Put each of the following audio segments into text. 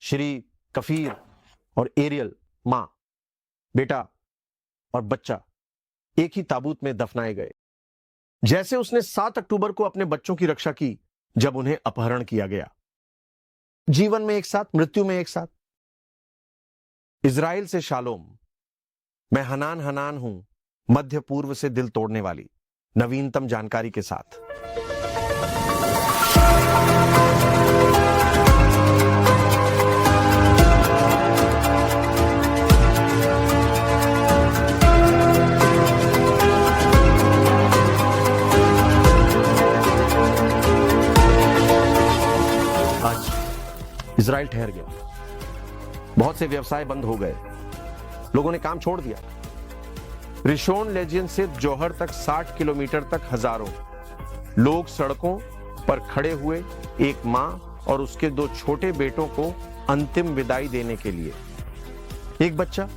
श्री कफीर और एरियल, मां, बेटा और बच्चा एक ही ताबूत में दफनाए गए। जैसे उसने 7 अक्टूबर को अपने बच्चों की रक्षा की जब उन्हें अपहरण किया गया। जीवन में एक साथ, मृत्यु में एक साथ। इजराइल से शालोम, मैं हनान हनान हूं, मध्य पूर्व से दिल तोड़ने वाली नवीनतम जानकारी के साथ। आज इजराइल ठहर गया। बहुत से व्यवसाय बंद हो गए, लोगों ने काम छोड़ दिया। रिशोन लेजियन से जौहर तक 60 किलोमीटर तक हजारों लोग सड़कों पर खड़े हुए एक मां और उसके 2 छोटे बेटों को अंतिम विदाई देने के लिए। एक बच्चा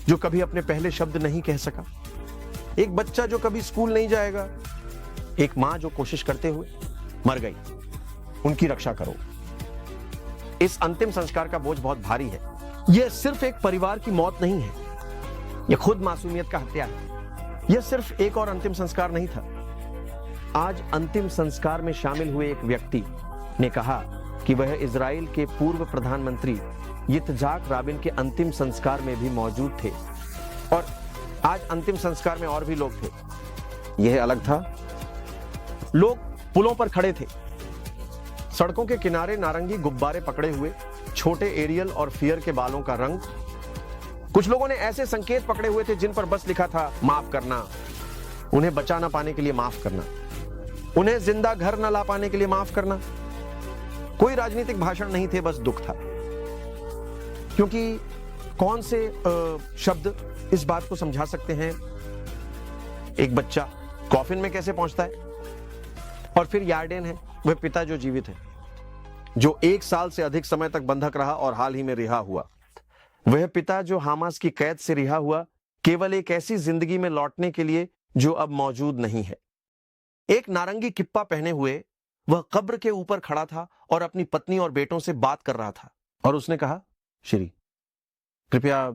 जो कभी अपने पहले शब्द नहीं कह सका, एक बच्चा जो कभी स्कूल नहीं जाएगा, एक मां जो कोशिश करते हुए मर गई। उनकी रक्षा करो। इस अंतिम संस्कार का बोझ बहुत भारी है। यह सिर्फ एक परिवार की मौत नहीं है, यह खुद मासूमियत का हत्या है। यह सिर्फ एक और अंतिम संस्कार नहीं था। आज अंतिम संस्कार में शामिल हुए एक व्यक्ति ने कहा कि वह इजराइल के पूर्व प्रधानमंत्री यित्जाक राबिन के अंतिम संस्कार में भी मौजूद थे, और आज अंतिम संस्कार में और भी लोग थे। यह अलग था। लोग पुलों पर खड़े थे, सड़कों के किनारे नारंगी गुब्बारे पकड़े हुए, छोटे एरियल और फियर के बालों का रंग। कुछ लोगों ने ऐसे संकेत पकड़े हुए थे जिन पर बस लिखा था माफ करना, उन्हें बचा ना पाने के लिए माफ करना, उन्हें जिंदा घर न ला पाने के लिए माफ करना। कोई राजनीतिक भाषण नहीं थे, बस दुख था। क्योंकि कौन से शब्द इस बात को समझा सकते हैं? एक बच्चा कॉफिन में कैसे पहुंचता है? और फिर यार्डेन है, वह पिता जो जीवित है, जो 1 साल से अधिक समय तक बंधक रहा और हाल ही में रिहा हुआ। वह पिता जो हमास की कैद से रिहा हुआ, केवल एक ऐसी जिंदगी में लौटने के लिए जो अब मौजूद नहीं है। एक नारंगी किप्पा पहने हुए वह कब्र के ऊपर खड़ा था और अपनी पत्नी और बेटों से बात कर रहा था, और उसने कहा, श्री कृपया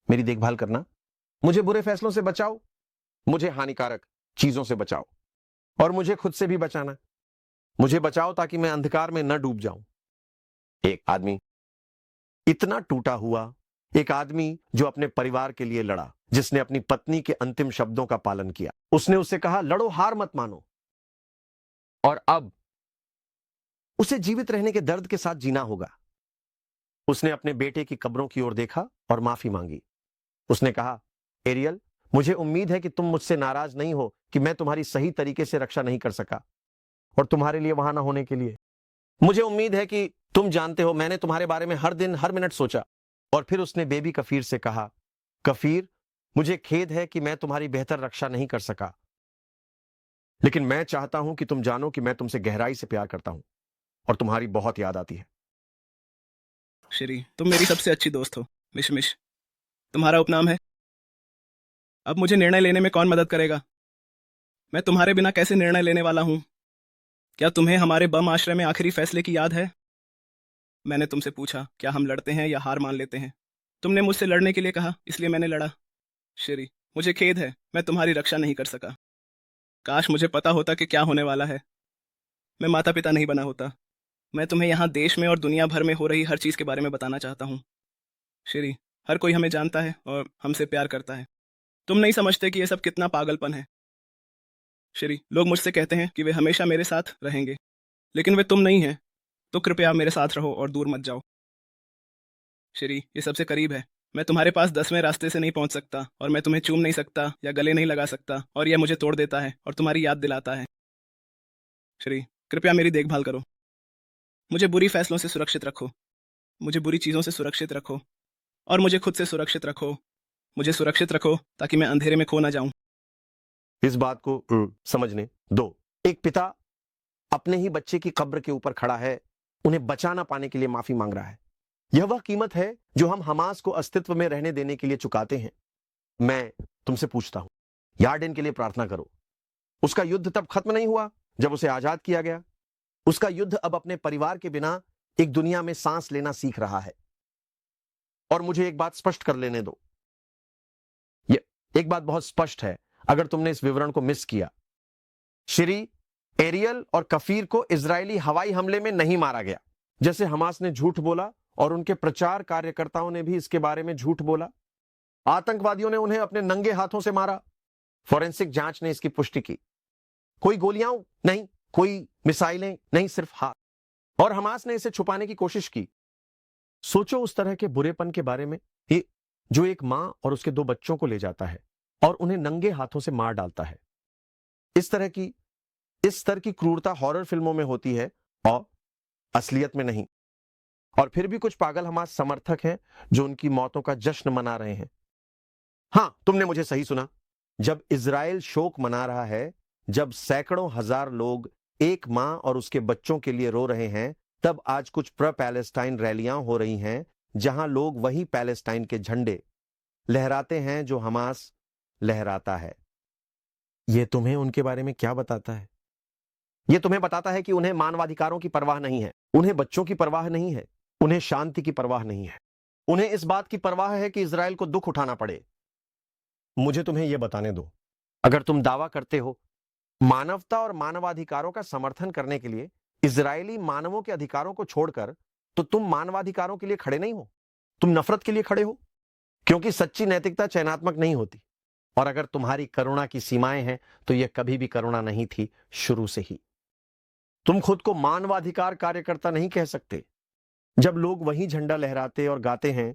मेरी देखभाल करना, मुझे बुरे फैसलों से बचाओ, मुझे हानिकारक चीजों से बचाओ, और मुझे खुद से भी बचाना। मुझे बचाओ ताकि मैं अंधकार में न डूब जाऊं। एक आदमी इतना टूटा हुआ, एक आदमी जो अपने परिवार के लिए लड़ा, जिसने अपनी पत्नी के अंतिम शब्दों का पालन किया। उसने उससे कहा, लड़ो, हार मत मानो। और अब उसे जीवित रहने के दर्द के साथ जीना होगा। उसने अपने बेटे की कब्रों की ओर देखा और माफी मांगी। उसने कहा, एरियल, मुझे उम्मीद है कि तुम मुझसे नाराज नहीं हो कि मैं तुम्हारी सही तरीके से रक्षा नहीं कर सका और तुम्हारे लिए वहां ना होने के लिए। मुझे उम्मीद है कि तुम जानते हो, मैंने तुम्हारे बारे में हर दिन हर मिनट सोचा। और फिर उसने बेबी कफीर से कहा, कफीर, मुझे खेद है कि मैं तुम्हारी बेहतर रक्षा नहीं कर सका, लेकिन मैं चाहता हूं कि तुम जानो कि मैं तुमसे गहराई से प्यार करता हूं और तुम्हारी बहुत याद आती है। श्री, तुम मेरी सबसे अच्छी दोस्त हो। मिशमिश तुम्हारा उपनाम है। अब मुझे निर्णय लेने में कौन मदद करेगा? मैं तुम्हारे बिना कैसे निर्णय लेने वाला हूं? क्या तुम्हें हमारे बम आश्रय में आखिरी फैसले की याद है? मैंने तुमसे पूछा, क्या हम लड़ते हैं या हार मान लेते हैं? तुमने मुझसे लड़ने के लिए कहा, इसलिए मैंने लड़ा। श्री, मुझे खेद है, मैं तुम्हारी रक्षा नहीं कर सका। काश मुझे पता होता कि क्या होने वाला है। मैं माता पिता नहीं बना होता। मैं तुम्हें यहाँ देश में और दुनिया भर में हो रही हर चीज़ के बारे में बताना चाहता हूँ। श्री, हर कोई हमें जानता है और हमसे प्यार करता है। तुम नहीं समझते कि यह सब कितना पागलपन है। श्री, लोग मुझसे कहते हैं कि वे हमेशा मेरे साथ रहेंगे, लेकिन वे तुम नहीं हैं। तो कृपया मेरे साथ रहो और दूर मत जाओ। श्री, ये सबसे करीब है। मैं तुम्हारे पास 10वें रास्ते से नहीं पहुंच सकता, और मैं तुम्हें चूम नहीं सकता या गले नहीं लगा सकता, और यह मुझे तोड़ देता है और तुम्हारी याद दिलाता है। श्री, कृपया मेरी देखभाल करो। मुझे बुरी फैसलों से सुरक्षित रखो, मुझे बुरी चीज़ों से सुरक्षित रखो, और मुझे खुद से सुरक्षित रखो। मुझे सुरक्षित रखो ताकि मैं अंधेरे में खो ना जाऊं। इस बात को समझने दो। एक पिता अपने ही बच्चे की कब्र के ऊपर खड़ा है, उन्हें बचा ना पाने के लिए माफी मांग रहा है। यह वह कीमत है जो हम हमास को अस्तित्व में रहने देने के लिए चुकाते हैं। मैं तुमसे पूछता हूं, यार्डेन के लिए प्रार्थना करो। उसका युद्ध तब खत्म नहीं हुआ जब उसे आजाद किया गया। उसका युद्ध अब अपने परिवार के बिना एक दुनिया में सांस लेना सीख रहा है। और मुझे एक बात स्पष्ट कर लेने दो, ये एक बात बहुत स्पष्ट है अगर तुमने इस विवरण को मिस किया। श्री एरियल और कफीर को इजरायली हवाई हमले में नहीं मारा गया, जैसे हमास ने झूठ बोला और उनके प्रचार कार्यकर्ताओं ने भी इसके बारे में झूठ बोला। आतंकवादियों ने उन्हें अपने नंगे हाथों से मारा। फॉरेंसिक जांच ने इसकी पुष्टि की। कोई गोलियां नहीं, कोई मिसाइलें नहीं, सिर्फ हाथ। और हमास ने इसे छुपाने की कोशिश की। सोचो उस तरह के बुरेपन के बारे में, ये जो एक मां और उसके 2 बच्चों को ले जाता है और उन्हें नंगे हाथों से मार डालता है। इस स्तर की क्रूरता हॉरर फिल्मों में होती है और असलियत में नहीं। और फिर भी कुछ पागल हमास समर्थक हैं जो उनकी मौतों का जश्न मना रहे हैं। हां, तुमने मुझे सही सुना। जब इजराइल शोक मना रहा है, जब सैकड़ों हजार लोग एक मां और उसके बच्चों के लिए रो रहे हैं, तब आज कुछ प्रो पैलेस्टाइन रैलियां हो रही हैं जहां लोग वही पैलेस्टाइन के झंडे लहराते हैं जो हमास लहराता है। यह तुम्हें उनके बारे में क्या बताता है? यह तुम्हें बताता है कि उन्हें मानवाधिकारों की परवाह नहीं है, उन्हें बच्चों की परवाह नहीं है, उन्हें शांति की परवाह नहीं है, उन्हें इस बात की परवाह है कि इजराइल को दुख उठाना पड़े। मुझे तुम्हें यह बताने दो, अगर तुम दावा करते हो मानवता और मानवाधिकारों का समर्थन करने के लिए इजरायली मानवों के अधिकारों को छोड़कर, तो तुम मानवाधिकारों के लिए खड़े नहीं हो, तुम नफरत के लिए खड़े हो। क्योंकि सच्ची नैतिकता चयनात्मक नहीं होती। और अगर तुम्हारी करुणा की सीमाएं हैं तो यह कभी भी करुणा नहीं थी, शुरू से ही। तुम खुद को मानवाधिकार कार्यकर्ता नहीं कह सकते जब लोग वही झंडा लहराते और गाते हैं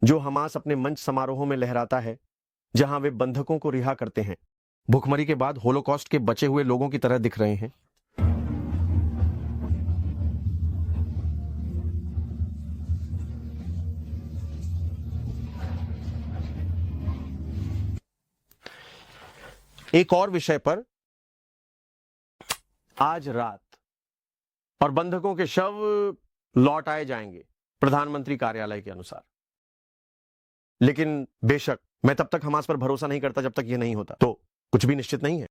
जो हमास अपने मंच समारोहों में लहराता है, जहां वे बंधकों को रिहा करते हैं, भुखमरी के बाद होलोकॉस्ट के बचे हुए लोगों की तरह दिख रहे हैं। एक और विषय पर, आज रात और बंधकों के शव लौट आए जाएंगे प्रधानमंत्री कार्यालय के अनुसार। लेकिन बेशक मैं तब तक हमास पर भरोसा नहीं करता जब तक यह नहीं होता, तो कुछ भी निश्चित नहीं है।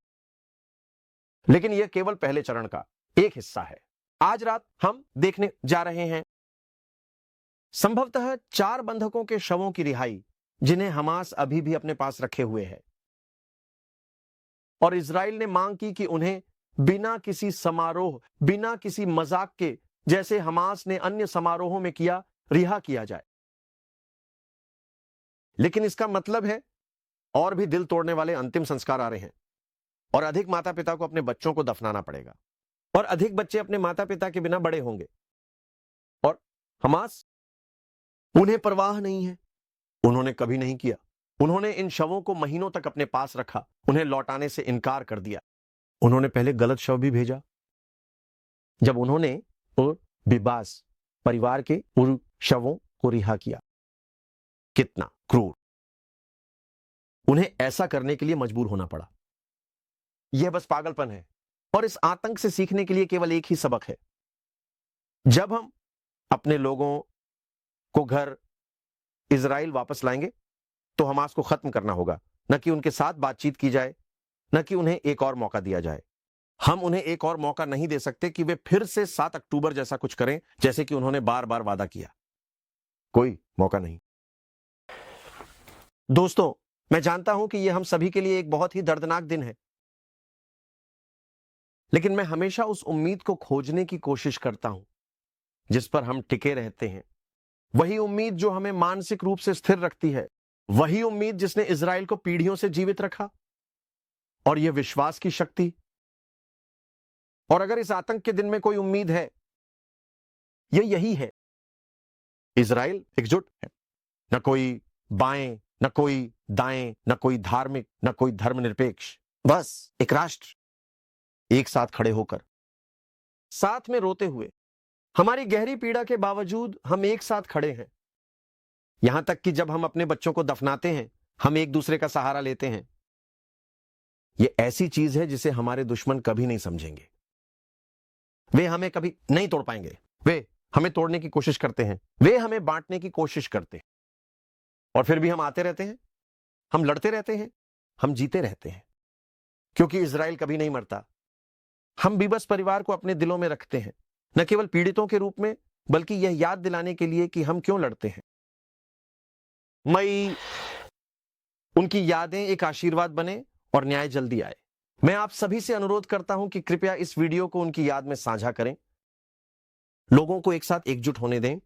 लेकिन यह केवल पहले चरण का एक हिस्सा है। आज रात हम देखने जा रहे हैं संभवतः 4 बंधकों के शवों की रिहाई, जिन्हें हमास अभी भी अपने पास रखे हुए है। और इजराइल ने मांग की कि उन्हें बिना किसी समारोह, बिना किसी मजाक के, जैसे हमास ने अन्य समारोहों में किया, रिहा किया जाए। लेकिन इसका मतलब है और भी दिल तोड़ने वाले अंतिम संस्कार आ रहे हैं, और अधिक माता पिता को अपने बच्चों को दफनाना पड़ेगा, और अधिक बच्चे अपने माता पिता के बिना बड़े होंगे। और हमास, उन्हें परवाह नहीं है, उन्होंने कभी नहीं किया। उन्होंने इन शवों को महीनों तक अपने पास रखा, उन्हें लौटाने से इनकार कर दिया। उन्होंने पहले गलत शव भी भेजा जब उन्होंने बिबास परिवार के उन शवों को रिहा किया। कितना क्रूर! उन्हें ऐसा करने के लिए मजबूर होना पड़ा। यह बस पागलपन है। और इस आतंक से सीखने के लिए केवल एक ही सबक है। जब हम अपने लोगों को घर इजराइल वापस लाएंगे तो हमास को खत्म करना होगा, न कि उनके साथ बातचीत की जाए, न कि उन्हें एक और मौका दिया जाए। हम उन्हें एक और मौका नहीं दे सकते कि वे फिर से 7 अक्टूबर जैसा कुछ करें, जैसे कि उन्होंने बार बार वादा किया। कोई मौका नहीं। दोस्तों, मैं जानता हूं कि यह हम सभी के लिए एक बहुत ही दर्दनाक दिन है, लेकिन मैं हमेशा उस उम्मीद को खोजने की कोशिश करता हूं जिस पर हम टिके रहते हैं। वही उम्मीद जो हमें मानसिक रूप से स्थिर रखती है, वही उम्मीद जिसने इजराइल को पीढ़ियों से जीवित रखा, और यह विश्वास की शक्ति। और अगर इस आतंक के दिन में कोई उम्मीद है, यह यही है। इजराइल एकजुट है, न कोई बाएं, न कोई दाएं, न कोई धार्मिक, न कोई धर्मनिरपेक्ष, बस एक राष्ट्र, एक साथ खड़े होकर, साथ में रोते हुए। हमारी गहरी पीड़ा के बावजूद हम एक साथ खड़े हैं। यहां तक कि जब हम अपने बच्चों को दफनाते हैं, हम एक दूसरे का सहारा लेते हैं। यह ऐसी चीज है जिसे हमारे दुश्मन कभी नहीं समझेंगे। वे हमें कभी नहीं तोड़ पाएंगे। वे हमें तोड़ने की कोशिश करते हैं, वे हमें बांटने की कोशिश करते हैं, और फिर भी हम आते रहते हैं, हम लड़ते रहते हैं, हम जीते रहते हैं, क्योंकि इजराइल कभी नहीं मरता। हम बीबस परिवार को अपने दिलों में रखते हैं, न केवल पीड़ितों के रूप में, बल्कि यह याद दिलाने के लिए कि हम क्यों लड़ते हैं। मई उनकी यादें एक आशीर्वाद बने और न्याय जल्दी आए। मैं आप सभी से अनुरोध करता हूं कि कृपया इस वीडियो को उनकी याद में साझा करें, लोगों को एक साथ एकजुट होने दें।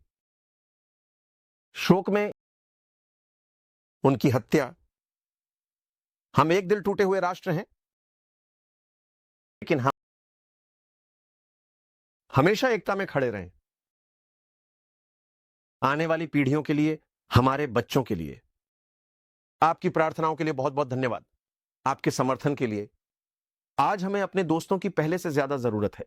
शोक में उनकी हत्या, हम एक दिल टूटे हुए राष्ट्र हैं, लेकिन हम हमेशा एकता में खड़े रहें, आने वाली पीढ़ियों के लिए, हमारे बच्चों के लिए। आपकी प्रार्थनाओं के लिए बहुत बहुत धन्यवाद, आपके समर्थन के लिए। आज हमें अपने दोस्तों की पहले से ज्यादा जरूरत है।